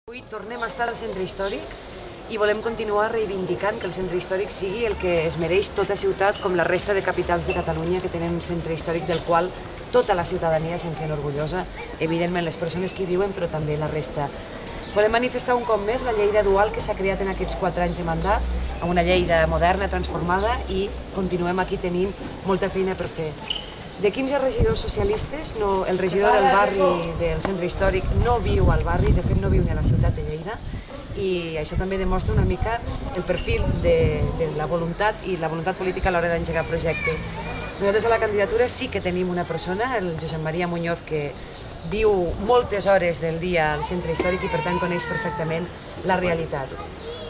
Avui tornem a estar al centre històric i volem continuar reivindicant que el centre històric sigui el que es mereix tota ciutat com la resta de capitals de Catalunya que tenen un centre històric del qual tota la ciutadania se'n sent orgullosa, evidentment les persones que hi viuen però també la resta. Volem manifestar un cop més la Lleida dual que s'ha creat en aquests 4 anys de mandat, amb una Lleida moderna, transformada i continuem aquí tenint molta feina per fer. De 15 regidors socialistes, el regidor del barri del centre històric no viu al barri, de fet no viu ni a la ciutat de Lleida, i això també demostra una mica el perfil de la voluntat i la voluntat política a l'hora d'engegar projectes. Nosaltres a la candidatura sí que tenim una persona, el Josep Maria Muñoz, que viu moltes hores del dia al centre històric i per tant coneix perfectament la realitat.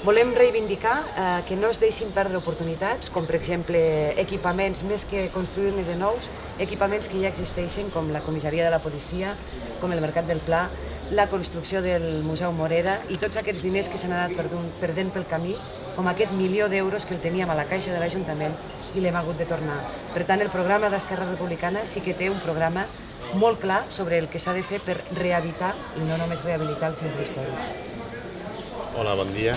Volem reivindicar que no es deixin perdre oportunitats, com per exemple equipaments, més que construir-ne de nous, equipaments que ja existeixen com la comissaria de la policia, com el Mercat del Pla, la construcció del Museu Morera i tots aquests diners que s'han anat perdent pel camí, com aquest milió d'euros que el teníem a la caixa de l'Ajuntament i l'hem hagut de tornar. Per tant, el programa d'Esquerra Republicana sí que té un programa molt clar sobre el que s'ha de fer per rehabilitar i no només rehabilitar el centre històric. Hola, bon dia.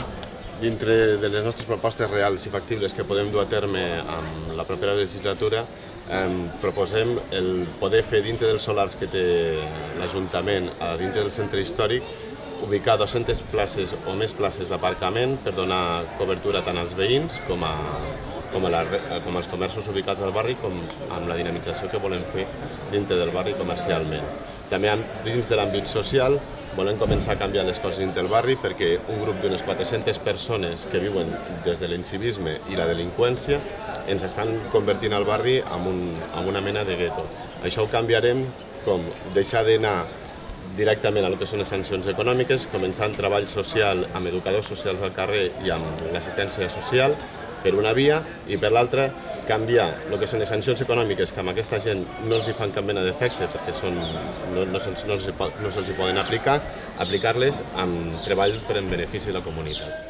Dintre de les nostres propostes reals i factibles que podem dur a terme amb la propera legislatura, proposem el poder fer dintre dels solars que té l'Ajuntament dintre del centre històric ubicar 200 places o més places d'aparcament per donar cobertura tant als veïns com als comerços ubicats al barri, com amb la dinamització que volem fer dintre del barri comercialment. També dins de l'àmbit social volem començar a canviar les coses dins del barri perquè un grup d'unes 400 persones que viuen des de l'incivisme i la delinqüència ens estan convertint el barri en una mena de gueto. Això ho canviarem com deixar d'anar directament a lo que són les sancions econòmiques, començar amb treball social, amb educadors socials al carrer i amb l'assistència social, per una via, i per l'altra canviar el que són les sancions econòmiques que amb aquesta gent no els fan cap mena d'efecte perquè no se'ls poden aplicar, aplicar-les amb treball per en benefici de la comunitat.